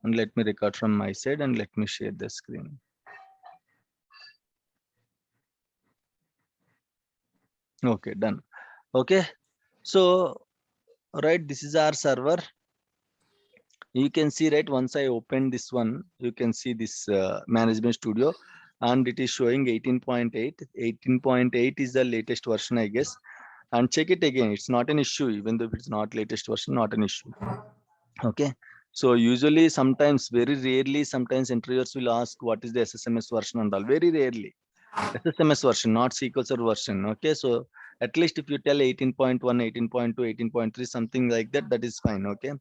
And let me record from my side and let me share the screen. Okay, done. Okay, so right, this is our server. You can see, right, once I open this one, you can see this management studio, and it is showing 18.8. 18.8 is the latest version, I guess. And check it again, it's not an issue, even though it's not latest version, not an issue. Okay, so usually, sometimes, very rarely, sometimes interviewers will ask what is the SSMS version and all. Very rarely SSMS version, not SQL Server version. Okay, so at least if you tell 18.1, 18.2, 18.3, something like that, that is fine. Okay,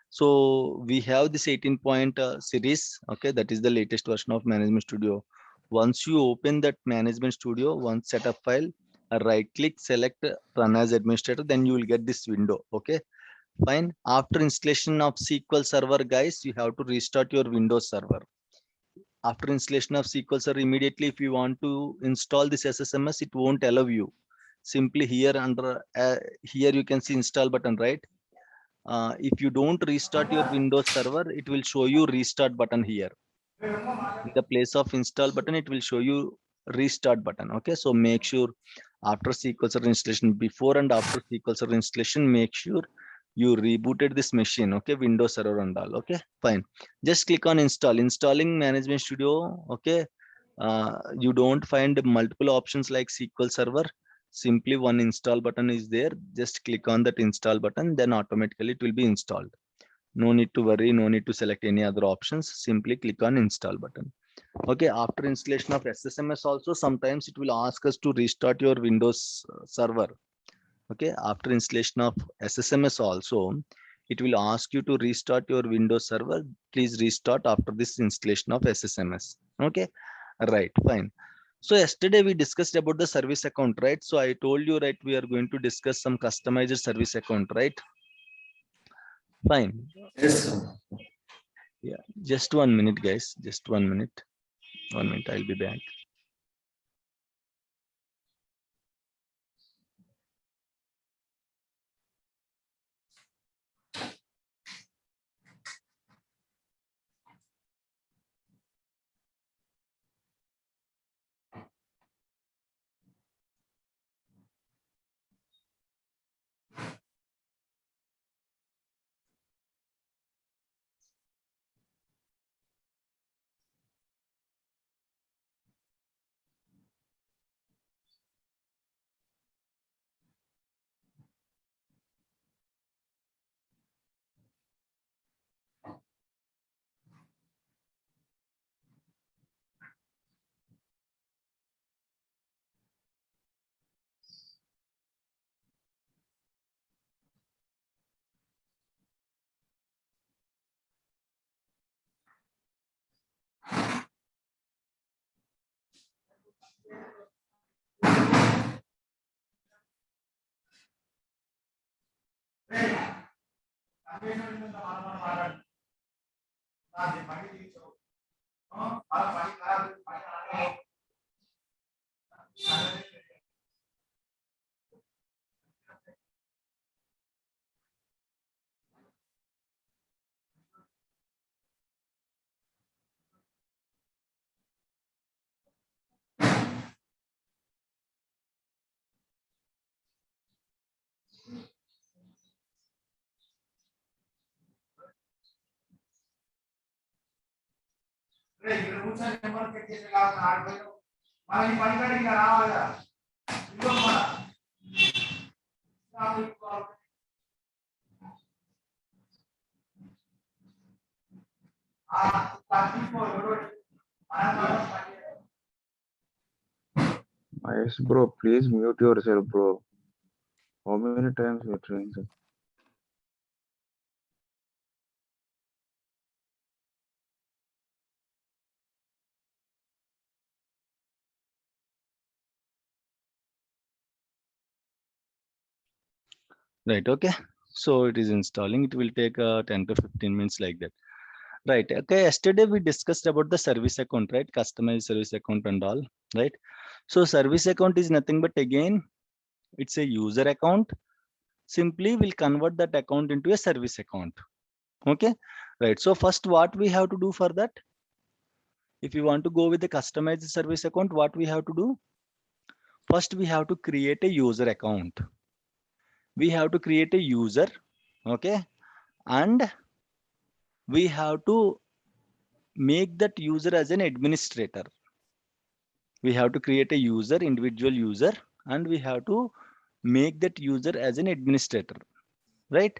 so we have this 18 point series. Okay, that is the latest version of Management Studio. Once you open that Management Studio, one setup file, right click, select run as administrator, then you will get this window. Okay, fine. After installation of SQL Server, guys, you have to restart your Windows Server. After installation of SQL Server, immediately if you want to install this SSMS, it won't allow you. Simply here under here you can see install button, right? If you don't restart your Windows Server, it will show you restart button here. In the place of install button, it will show you restart button. Okay, so make sure after SQL Server installation, before and after SQL Server installation, make sure you rebooted this machine. Okay, Windows Server and all. Okay, fine. Just click on install. Installing Management Studio. Okay, you don't find multiple options like SQL Server. Simply one install button is there. Just click on that install button, then automatically it will be installed. No need to worry, no need to select any other options. Simply click on install button. Okay, after installation of SSMS also, sometimes it will ask us to restart your Windows server. Okay, after installation of SSMS also, it will ask you to restart your Windows server. Please restart after this installation of SSMS. Okay, right, fine. So yesterday we discussed about the service account, right? So I told you, right, we are going to discuss some customized service account, right? Fine. Yes, sir. Yeah, just 1 minute, guys. Just 1 minute. 1 minute, I'll be back. Yes, bro, please mute yourself, bro. How many times you're trying to? Right, okay. So it is installing. It will take 10 to 15 minutes like that. Right, okay. Yesterday we discussed about the service account, right? Customized service account and all, right? So service account is nothing but, again, it's a user account. Simply we'll convert that account into a service account. Okay, right? So first, what we have to do for that? If you want to go with the customized service account, what we have to do? First, we have to create a user account. We have to create a user, okay? And we have to make that user as an administrator. We have to create a user, individual user, and we have to make that user as an administrator, right?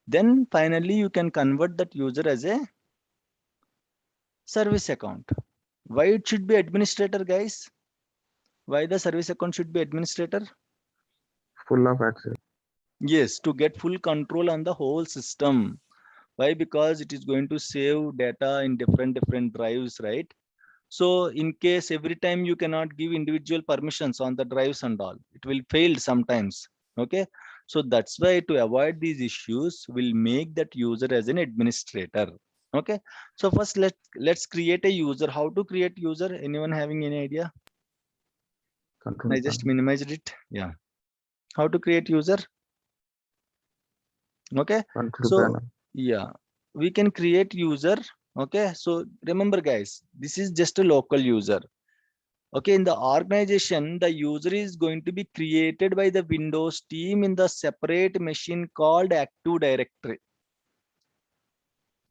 Then finally, you can convert that user as a service account. Why it should be administrator, guys? Why the service account should be administrator? Full of access. Yes, to get full control on the whole system. Why? Because it is going to save data in different drives, right? So in case every time you cannot give individual permissions on the drives and all, it will fail sometimes. Okay. So that's why to avoid these issues, we'll make that user as an administrator. Okay. So first let's create a user. How to create user? Anyone having any idea? Control I just panel. minimized it. Yeah. How to create user? Okay. Control So panel. yeah, we can create user. Okay. So remember guys, this is just a local user. Okay, in the organization, the user is going to be created by the Windows team in the separate machine called Active Directory.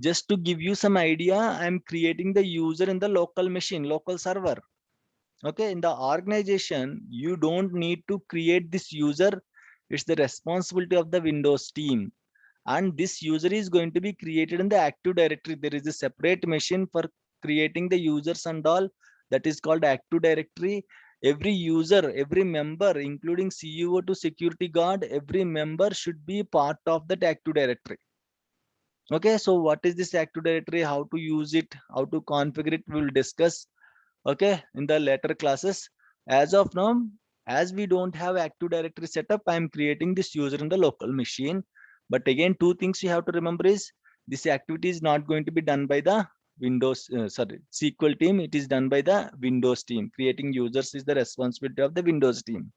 Just to give you some idea, I'm creating the user in the local machine, local server. Okay, in the organization, you don't need to create this user. It's the responsibility of the Windows team. And this user is going to be created in the Active Directory. There is a separate machine for creating the users and all, that is called Active Directory. Every user, every member, including CEO to security guard, every member should be part of that Active Directory. Okay, so what is this Active Directory? How to use it? How to configure it? We will discuss. Okay, in the later classes. As of now, as we don't have Active Directory setup, I am creating this user in the local machine. But again, two things you have to remember is this activity is not going to be done by the Windows, SQL team. It is done by the Windows team. Creating users is the responsibility of the Windows team.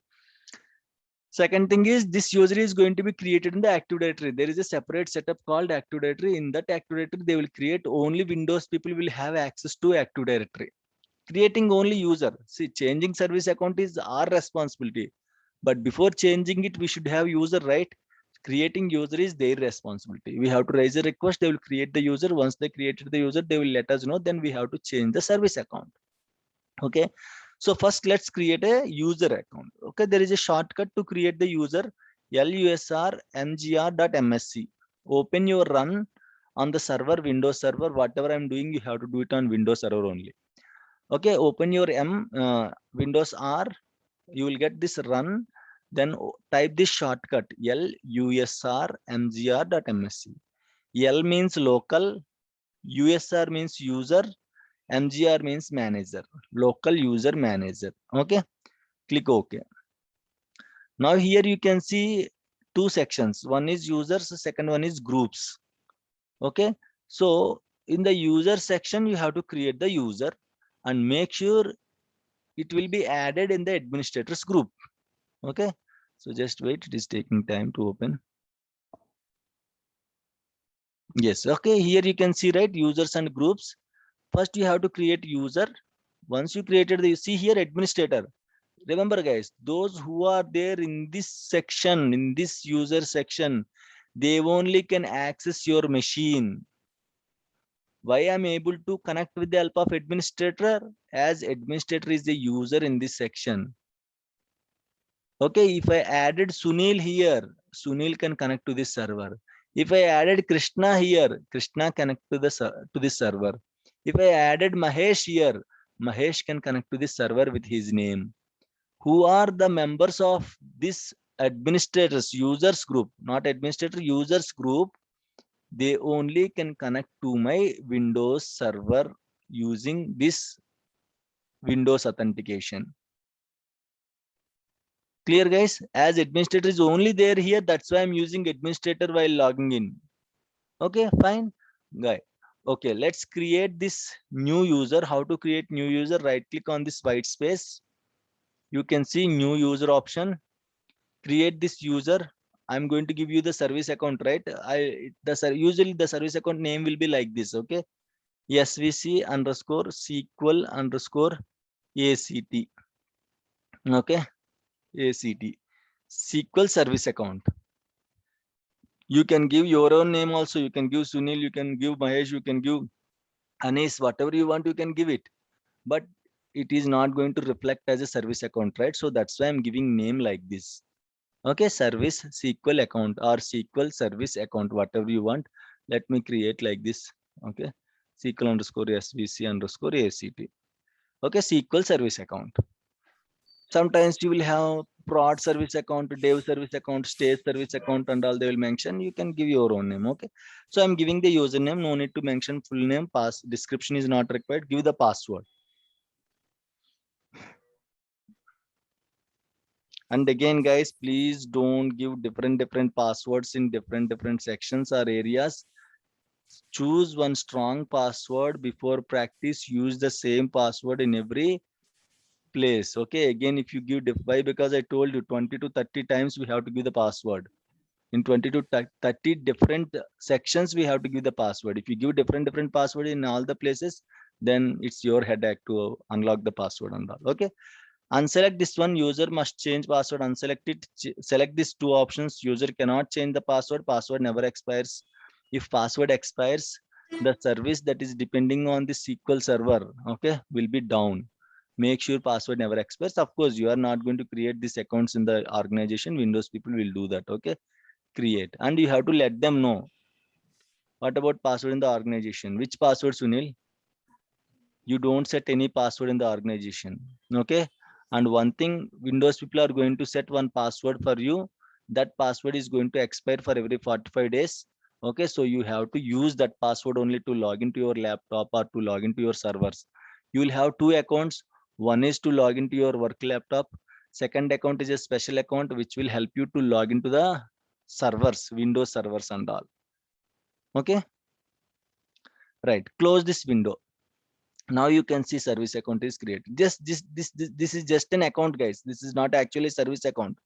Second thing is this user is going to be created in the Active Directory. There is a separate setup called Active Directory. In that Active Directory, they will create only Windows people will have access to Active Directory. Creating only user. See, changing service account is our responsibility. But before changing it, we should have user, right? Creating user is their responsibility. We have to raise a request. They will create the user. Once they created the user, they will let us know. Then we have to change the service account. Okay. So first let's create a user account. Okay. There is a shortcut to create the user. lusr-mgr.msc. Open your run on the server, Windows server. Whatever I'm doing, you have to do it on Windows server only. Okay, open your Windows R, you will get this run, then type this shortcut lusr-mgr.msc. L means local, USR means user, MGR means manager, local user manager. Okay, click OK. Now here you can see two sections. One is users, the second one is groups. Okay, so in the user section, you have to create the user and make sure it will be added in the administrators group. Okay, so just wait, it is taking time to open. Yes, okay, here you can see, right, users and groups. First you have to create user. Once you created the, you see here administrator. Remember guys, those who are there in this section, in this user section, they only can access your machine. Why I'm able to connect with the help of administrator? As administrator is the user in this section. Okay, if I added Sunil here, Sunil can connect to this server. If I added Krishna here, Krishna connect to this server. If I added Mahesh here, Mahesh can connect to this server with his name. Who are the members of this administrators users group? Not administrator, users group. They only can connect to my Windows server using this Windows authentication. Clear guys? As administrator is only there here, that's why I'm using administrator while logging in. Okay, fine. Guy. Okay, let's create this new user. How to create new user? Right click on this white space. You can see new user option. Create this user. I'm going to give you the service account, right? Usually the service account name will be like this, okay? SVC underscore SQL underscore ACT, okay? ACT, SQL service account. You can give your own name also. You can give Sunil, you can give Mahesh, you can give Anis, whatever you want, you can give it. But it is not going to reflect as a service account, right? So that's why I'm giving name like this. Okay, service SQL account or SQL service account, whatever you want. Let me create like this. Okay, SQL underscore SVC underscore ACT. Okay, SQL service account. Sometimes you will have prod service account, dev service account, stage service account, and all they will mention. You can give your own name. Okay, so I'm giving the username. No need to mention full name. Pass description is not required. Give the password. And again, guys, please don't give different passwords in different sections or areas. Choose one strong password before practice. Use the same password in every place. Okay, again, if you give why, because I told you 20 to 30 times we have to give the password. In 20 to 30 different sections we have to give the password. If you give different password in all the places, then it's your headache to unlock the password and all. Okay, unselect this one. User must change password. Unselect it. Select these two options. User cannot change the password. Password never expires. If password expires, the service that is depending on the SQL server, okay, will be down. Make sure password never expires. Of course, you are not going to create these accounts in the organization. Windows people will do that. Okay, create, and you have to let them know. What about password in the organization? Which password, Sunil? You don't set any password in the organization. Okay, and one thing, Windows people are going to set one password for you. That password is going to expire for every 45 days. Okay, so you have to use that password only to log into your laptop or to log into your servers. You will have two accounts. One is to log into your work laptop. Second account is a special account which will help you to log into the servers, Windows servers and all. Okay, right, close this window. Now you can see service account is created. Just this is just an account, guys. This is not actually service account.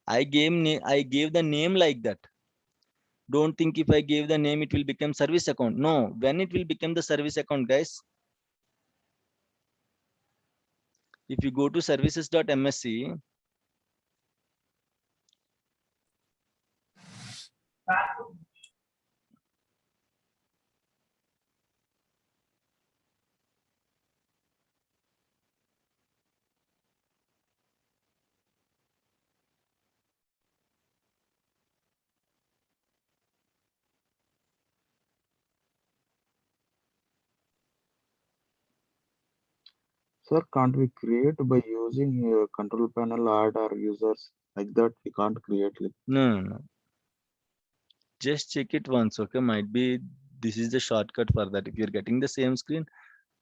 I gave the name like that. Don't think if I gave the name it will become service account. No, when it will become the service account, guys, if you go to services.msc, Sir, can't we create by using control panel add our users like that? We can't create like. no, just check it once. Okay, might be this is the shortcut for that. If you're getting the same screen,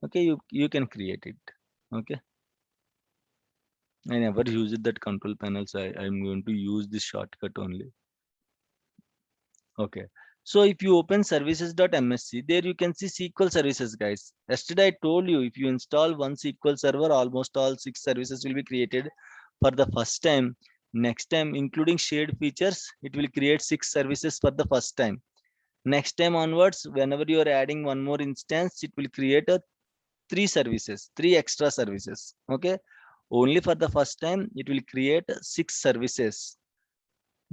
okay, you can create it. Okay, I never used that control panel, so I'm going to use this shortcut only. Okay, so if you open services.msc, there you can see SQL services, guys. Yesterday I told you, if you install one SQL server, almost all 6 services will be created for the first time. Next time, including shared features, it will create 6 services for the first time. Next time onwards, whenever you are adding one more instance, it will create a 3 services, 3 extra services. Okay, only for the first time it will create 6 services: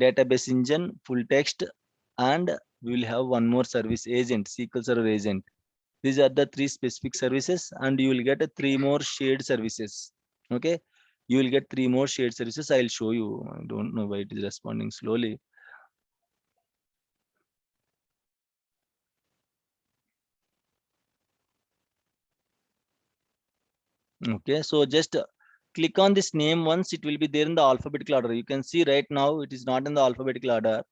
database engine, full text, and we will have one more service, agent, SQL Server agent. These are the 3 specific services, and you will get a 3 more shared services. Okay, you will get 3 more shared services. I'll show you. I don't know why it is responding slowly. Okay, so just click on this name once. It will be there in the alphabetical order. You can see right now it is not in the alphabetical order.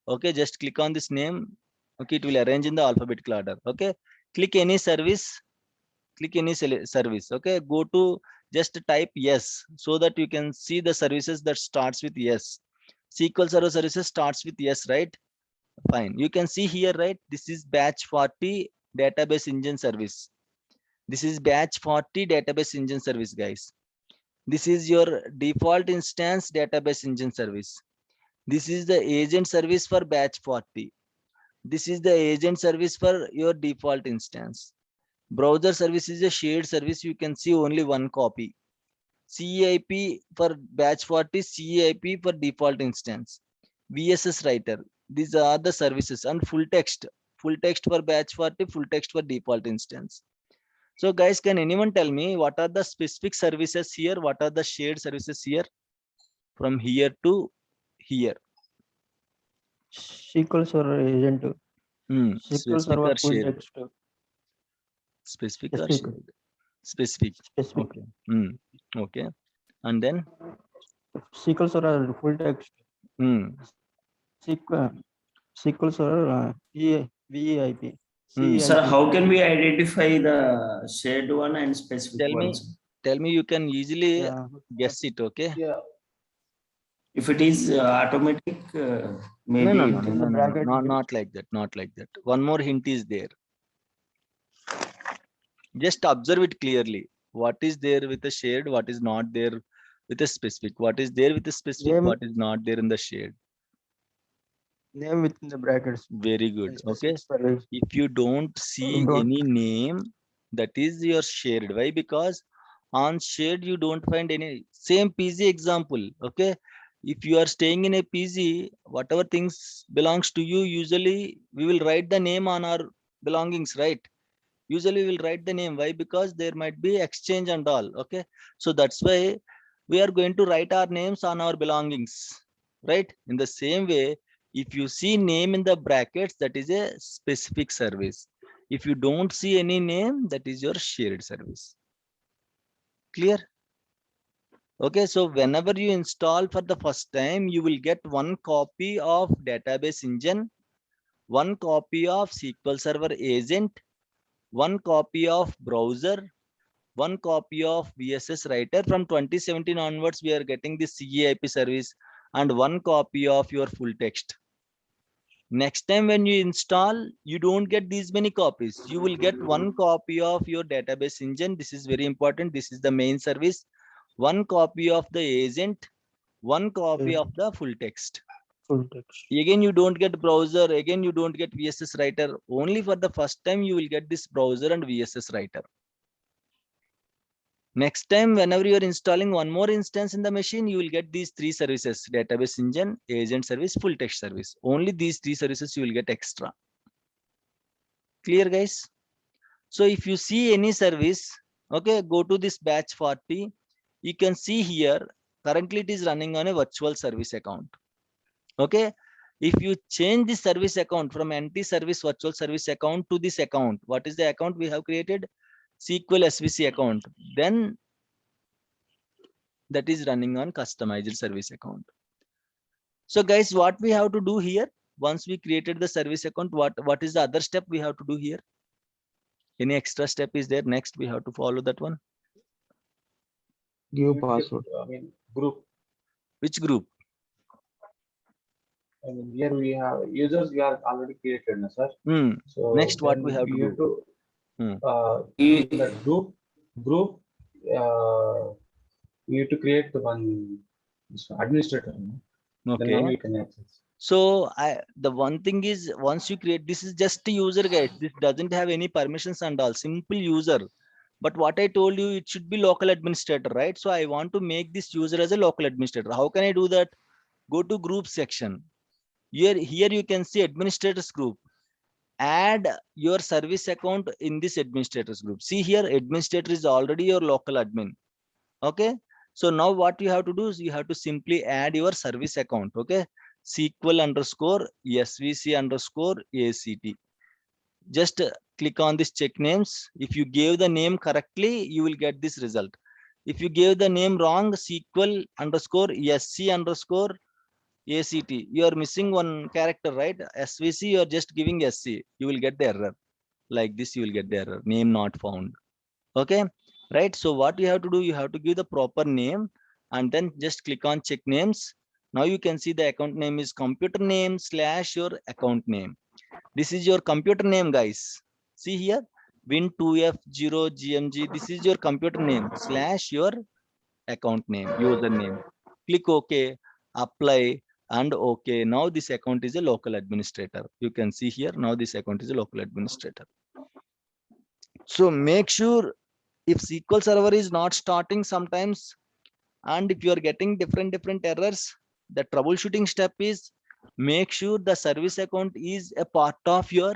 Okay, just click on this name. Okay, it will arrange in the alphabetical order. Okay, click any service, click any service. Okay, go to, just type yes, so that you can see the services that starts with yes. SQL Server services starts with yes, right? Fine, you can see here, right? This is batch 40 database engine service. This is batch 40 database engine service, guys. This is your default instance database engine service. This is the agent service for batch 40. This is the agent service for your default instance. Browser service is a shared service. You can see only one copy. CEIP for batch 40, CEIP for default instance. VSS writer. These are the services, and full text for batch 40, full text for default instance. So guys, can anyone tell me what are the specific services here? What are the shared services here? From here to here. SQL Server agent, SQL Specific Server or full shared? text, Specific or specific, shared? Specific. specific. Okay. Okay. And then SQL Server full text, SQL, SQL Server VEIP. Sir, CEIP. how can we identify the shared one and specific ones? tell me, you can easily Yeah. guess it. Okay. Yeah. If it is automatic, maybe No, it is. bracket is- not like that. Not like that. One more hint is there. Just observe it clearly. What is there with the shared? What is not there with a specific? What is there with the specific? Name- What is not there in the shared? Name within the brackets. Very good. and Okay. specific service. If you don't see Don't- any name, that is your shared. Why? Because on shared you don't find any. Same PZ example. Okay. If you are staying in a PZ, whatever things belongs to you, usually we will write the name on our belongings, right? Usually we will write the name. Why? Because there might be exchange and all. Okay. So that's why we are going to write our names on our belongings, right? In the same way, if you see name in the brackets, that is a specific service. If you don't see any name, that is your shared service. Clear? Okay, so whenever you install for the first time, you will get one copy of database engine, one copy of SQL Server agent, one copy of browser, one copy of VSS writer. From 2017 onwards, we are getting the CEIP service, and one copy of your full text. Next time when you install, you don't get these many copies. You will get one copy of your database engine. This is very important. This is the main service. One copy of the agent, one copy of the full text. Full text. Again, you don't get browser. Again, you don't get VSS writer. Only for the first time, you will get this browser and VSS writer. Next time, whenever you are installing one more instance in the machine, you will get these three services: database engine, agent service, full text service. Only these three services you will get extra. Clear, guys? So if you see any service, okay, go to this batch 40. You can see here, currently it is running on a virtual service account. Okay. If you change the service account from NT service virtual service account to this account, what is the account we have created? SQL SVC account. Then that is running on customized service account. So guys, what we have to do here, once we created the service account, what is the other step we have to do here? Any extra step is there? Next, we have to follow that one. Give password. Group. Which group? Here we have users we are already created, na, sir. So Next, what then we have to do? In the group, you have to create the one administrator. No? Then Okay. only you can access. So the one thing is, once you create, this is just a user, guys. This doesn't have any permissions and all. Simple user. But what I told you, it should be local administrator, right? So I want to make this user as a local administrator. How can I do that? Go to group section. Here you can see administrators group. Add your service account in this administrators group. See here, administrator is already your local admin. Okay. So now what you have to do is you have to simply add your service account. Okay. SQL_SVC_ACT. Just click on this check names. If you gave the name correctly, you will get this result. If you gave the name wrong, SQL_SC_ACT, you are missing one character, right? SVC, you are just giving SC. You will get the error. Like this, you will get the error. Name not found. Okay, right? So what you have to do, you have to give the proper name and then just click on check names. Now you can see the account name is computer name / your account name. This is your computer name, guys. See here, Win2F0GMG. This is your computer name / your account name, username. Click OK, apply. And okay, now this account is a local administrator. You can see here, now this account is a local administrator. So make sure if SQL Server is not starting sometimes, and if you are getting different errors, the troubleshooting step is make sure the service account is a part of your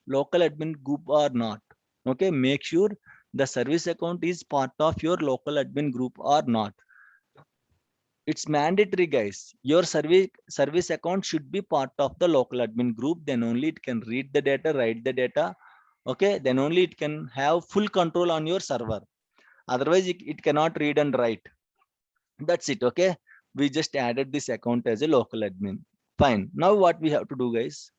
local admin group or not. Okay, make sure the service account is part of your local admin group or not. It's mandatory, guys. Your service account should be part of the local admin group. Then only it can read the data, write the data. Okay, then only it can have full control on your server. Otherwise, it cannot read and write. That's it. Okay, we just added this account as a local admin. Fine. Now what we have to do, guys?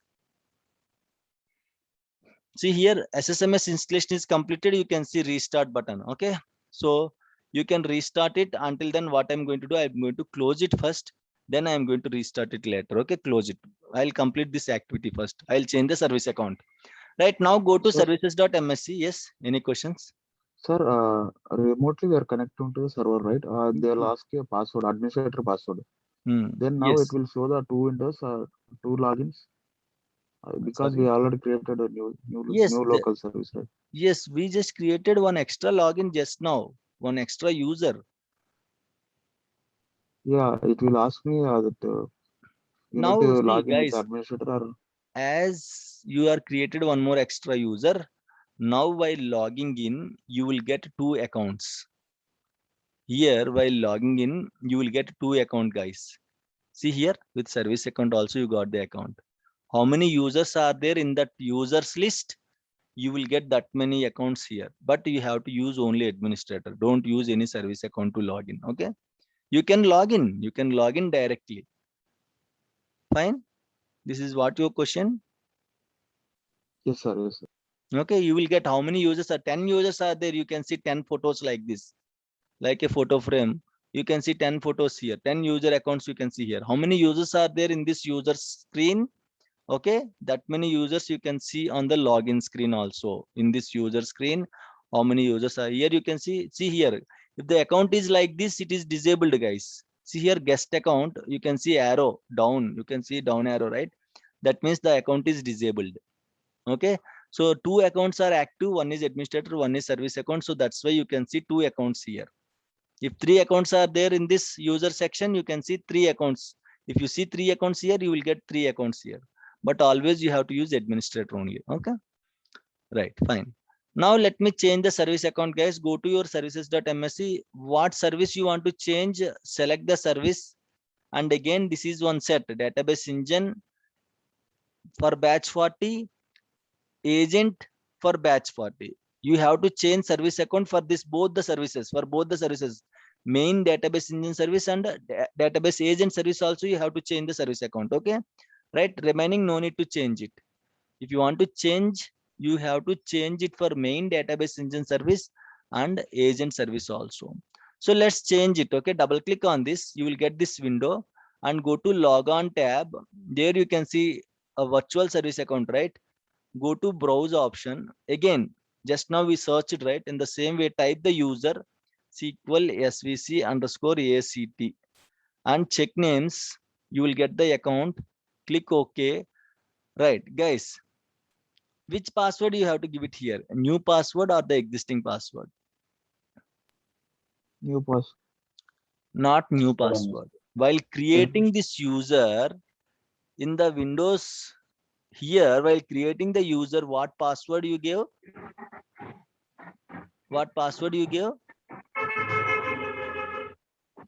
See here, SSMS installation is completed. You can see restart button. Okay, so you can restart it. Until then, what I'm going to do, I'm going to close it first. Then I'm going to restart it later. Okay, close it. I'll complete this activity first. I'll change the service account. Right now, go to Sir. services.msc. Yes, any questions? Sir, remotely we are connecting to the server, right? They'll ask you a password, administrator password. Then now Yes. it will show the two windows, two logins. Because Sorry. we already created a new Yes, local service, right? Yes, we just created one extra login just now, one extra user. Yeah, it will ask me that you Now, need to see, log in with guys, administrator or as you are created one more extra user, now while logging in, you will get two accounts. Here, while logging in, you will get two account, guys. See here, with service account also you got the account. How many users are there in that users list? You will get that many accounts here, but you have to use only administrator. Don't use any service account to log in. Okay, you can log in directly. Fine. This is what your question. yes, sir, yes, sir. Okay, you will get how many users are 10 users are there. You can see 10 photos like this, like a photo frame. You can see 10 photos here, 10 user accounts. You can see here how many users are there in this user screen. Okay, that many users you can see on the login screen also. In this user screen, how many users are here? You can see here. If the account is like this, it is disabled, guys. See here, guest account. You can see arrow down. You can see down arrow, right? That means the account is disabled. Okay, so two accounts are active. One is administrator, one is service account. So that's why you can see two accounts here. If three accounts are there in this user section, you can see three accounts. If you see three accounts here, you will get three accounts here. But always you have to use administrator only. Okay, right, fine. Now let me change the service account, guys. Go to your services.msc. What service you want to change? Select the service. And again, this is one set, database engine for batch 40, agent for batch 40. You have to change service account for this both the services, main database engine service and database agent service also. You have to change the service account. Okay, right? Remaining, no need to change it. If you want to change, you have to change it for main database engine service and agent service also. So let's change it. Okay, double click on this. You will get this window and go to log on tab. There you can see a virtual service account, right? Go to browse option. Again, just now we searched, right? In the same way, type the user SQL SVC underscore ACT and check names. You will get the account. Click OK. Right, guys. Which password you have to give it here? A new password or the existing password? New pass. Not new password. While creating this user in the Windows here, while creating the user, what password you gave? What password you gave?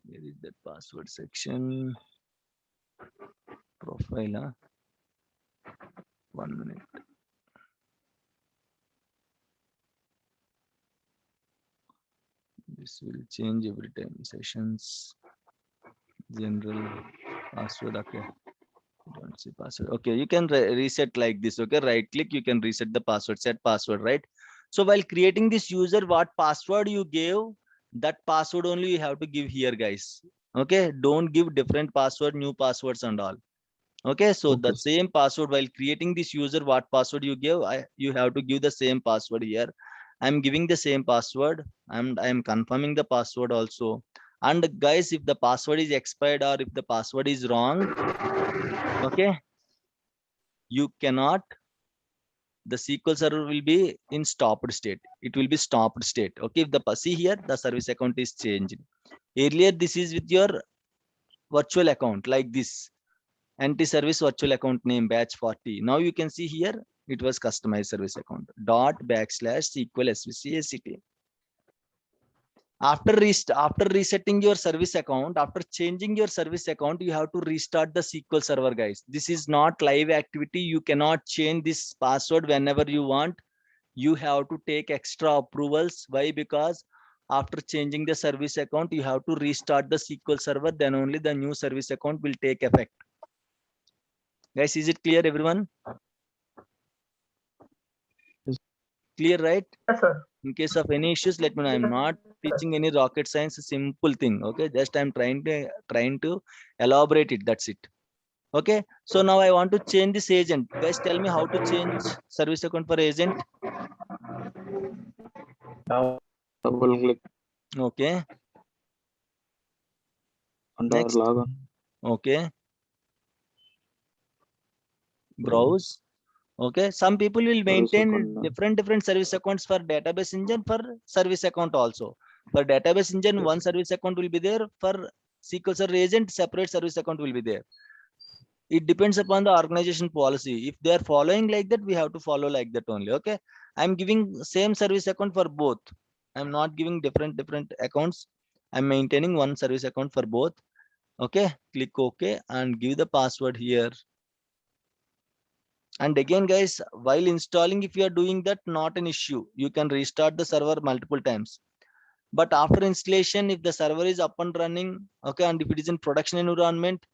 Where is that password section? Profile, huh? 1 minute. This will change every time. Sessions, general, password. Okay, don't see password. Okay, you can reset like this. Okay, right click, you can reset the password, set password, right? So while creating this user, what password you gave, that password only you have to give here, guys. Okay, don't give different password, new passwords and all. Okay, so Okay. the same password while creating this user, what password you give, you have to give the same password here. I'm giving the same password and I'm confirming the password also. And guys, if the password is expired or if the password is wrong, okay, you cannot, the SQL server will be in stopped state. It will be stopped state. Okay, if the see here, the service account is changed. Earlier, this is with your virtual account like this, anti-service virtual account name batch 40. Now you can see here, it was customized service account dot backslash SQL SVC after resetting your service account, after changing your service account, you have to restart the SQL server, guys. This is not live activity. You cannot change this password whenever you want. You have to take extra approvals. Why? Because after changing the service account, you have to restart the SQL server. Then only the new service account will take effect. Guys, is it clear, everyone? Clear, right? Yes, sir. In case of any issues, let me know. I'm not teaching any rocket science, a simple thing. Okay, just I'm trying to elaborate it. That's it. Okay, so now I want to change this agent. Guys, tell me how to change service account for agent. Double click Okay, under next. login. Okay, browse. Okay, some people will maintain different service accounts for database engine, for service account also. For database engine, one service account will be there. For SQL Server agent, separate service account will be there. It depends upon the organization policy. If they are following like that, we have to follow like that only. Okay, I'm giving same service account for both. I'm not giving different accounts. I'm maintaining one service account for both. Okay, click OK and give the password here. And again, guys, while installing, if you are doing that, not an issue. You can restart the server multiple times. But after installation, if the server is up and running, okay, and if it is in production environment,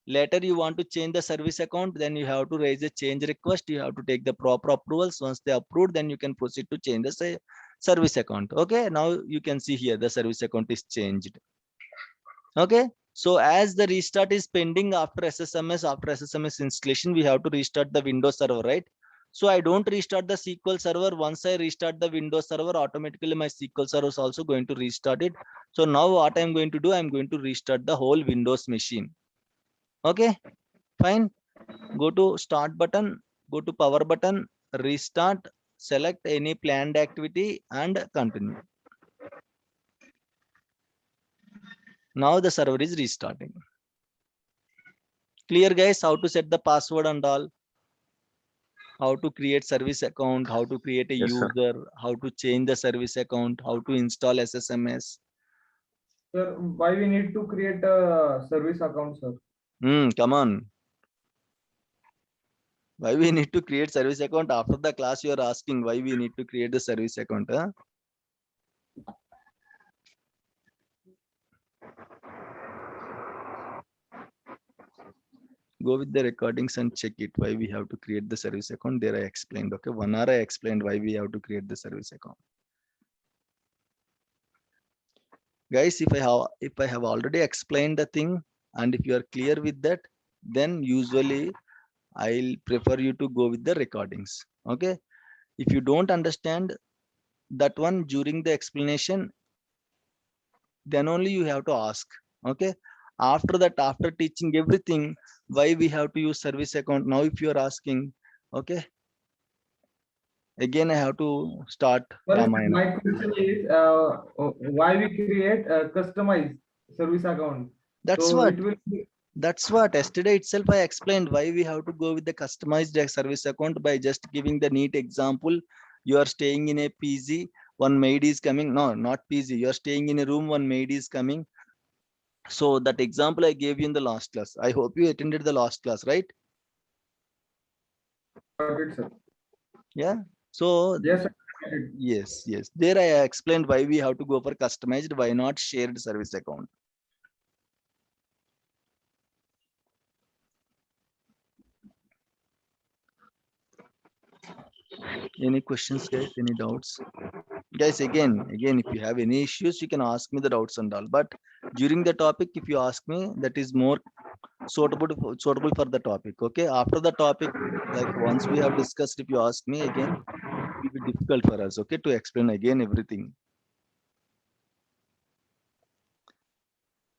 later you want to change the service account, then you have to raise a change request. You have to take the proper approvals. Once they approved, then you can proceed to change the service account. Okay, now you can see here the service account is changed. Okay, so as the restart is pending after SSMS installation, we have to restart the Windows server, right? So I don't restart the SQL server. Once I restart the Windows server, automatically my SQL server is also going to restart it. So now what I'm going to do, I'm going to restart the whole Windows machine. Okay, fine. Go to start button, go to power button, restart, select any planned activity and continue. Now the server is restarting. Clear, guys, how to set the password and all, how to create service account, how to create a Yes, sir. user, how to change the service account, how to install SSMS. Sir, why we need to create a service account, sir? Come on. Why we need to create service account? After the class, you are asking why we need to create the service account. Huh? Go with the recordings and check it why we have to create the service account. There I explained. Okay, 1 hour I explained why we have to create the service account. Guys, if I have already explained the thing and if you are clear with that, then usually I'll prefer you to go with the recordings. Okay, if you don't understand that one during the explanation, then only you have to ask. Okay, after that, after teaching everything, why we have to use service account, now if you are asking, okay, again I have to start Ramayana. My question is, why we create a customized service account? That's So what. it will be, That's what yesterday itself I explained why we have to go with the customized service account by just giving the neat example. You are staying in a PG, one maid is coming. No, not PG. You are staying in a room, one maid is coming. So that example I gave you in the last class. I hope you attended the last class, right? got it, sir. Yeah. So Yes, sir. yes. There I explained why we have to go for customized, why not shared service account. Any questions, guys? Any doubts? Guys, again, if you have any issues, you can ask me the doubts and all. But during the topic, if you ask me, that is more suitable for the topic. Okay. After the topic, like once we have discussed, if you ask me again, it will be difficult for us. Okay, to explain again everything.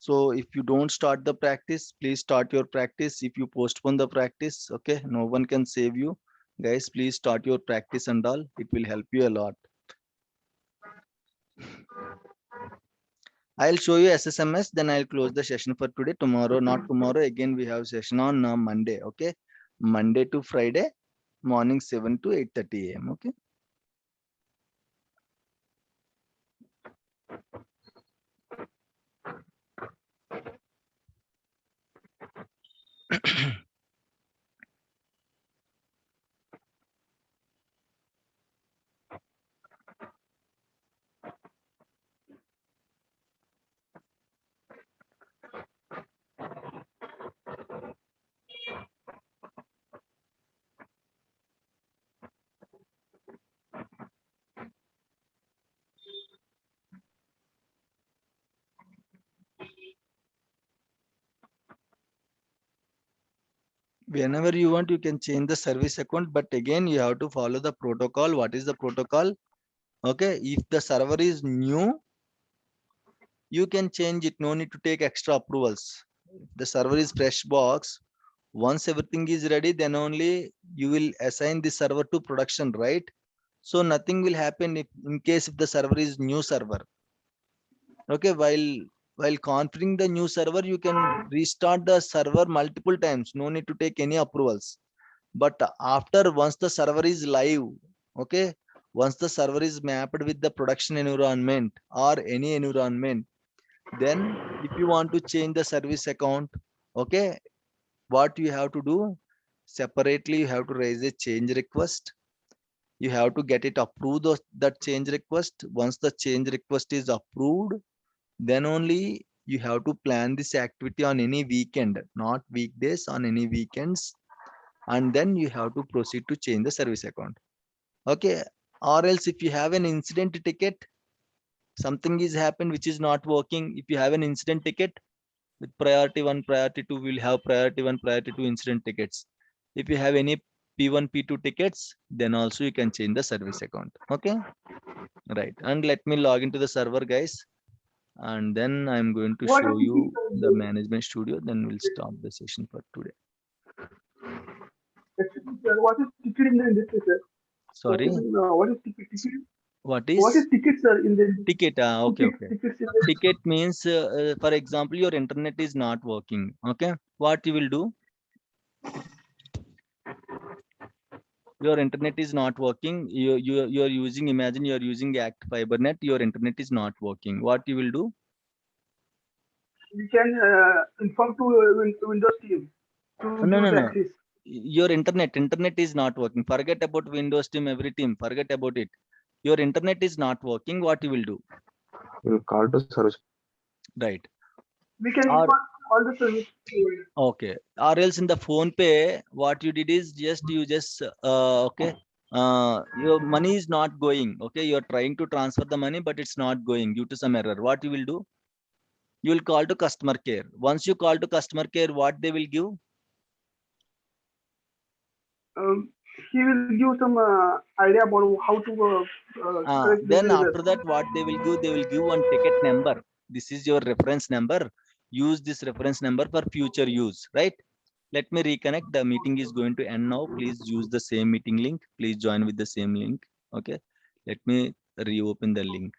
So if you don't start the practice, please start your practice. If you postpone the practice, okay, no one can save you. Guys, please start your practice and all. It will help you a lot. I'll show you SSMS, then I'll close the session for today. Tomorrow, not tomorrow, again we have session on Monday, okay? Monday to Friday, morning 7 to 8:30 a.m., okay? Whenever you want, you can change the service account, but again, you have to follow the protocol. What is the protocol? Okay, if the server is new, you can change it. No need to take extra approvals. If the server is fresh box, once everything is ready, then only you will assign the server to production, right? So nothing will happen if in case if the server is new server. Okay, while configuring the new server, you can restart the server multiple times. No need to take any approvals. But after once the server is live, okay, once the server is mapped with the production environment or any environment, then if you want to change the service account, okay, what you have to do separately, you have to raise a change request. You have to get it approved, that change request. Once the change request is approved, then only you have to plan this activity on any weekend, not weekdays, on any weekends. And then you have to proceed to change the service account. Okay. Or else if you have an incident ticket, something is happened which is not working. If you have an incident ticket with priority 1, priority 2, we'll have priority 1, priority 2 incident tickets. If you have any P1, P2 tickets, then also you can change the service account. Okay. Right. And let me log into the server, guys. And then I'm going to show you the management studio. Then we'll stop the session for today. What is ticket in the industry, sir? Sorry. What is ticket? What What is is ticket, sir? In the ticket? Okay, okay. tickets in the Ticket means, for example, your internet is not working. Okay. What you will do? Your internet is not working. You are using, imagine you are using Act FiberNet. Your internet is not working. What you will do? we can inform to Windows team to No, give no, the no. access. Your internet is not working. Forget about Windows team, every team. Forget about it. Your internet is not working. What you will do? We'll call to service. Right. We can Or inform all the service. okay. Or else in the phone pay, what you did is you just okay. Your money is not going. Okay, you're trying to transfer the money, but it's not going due to some error. What you will do? You will call to customer care. Once you call to customer care, what they will give? He will give some idea about how to correct this Then error. after that, what they will give? They will give one ticket number. This is your reference number. Use this reference number for future use, right? Let me reconnect. The meeting is going to end now. Please use the same meeting link. Please join with the same link. Okay. Let me reopen the link.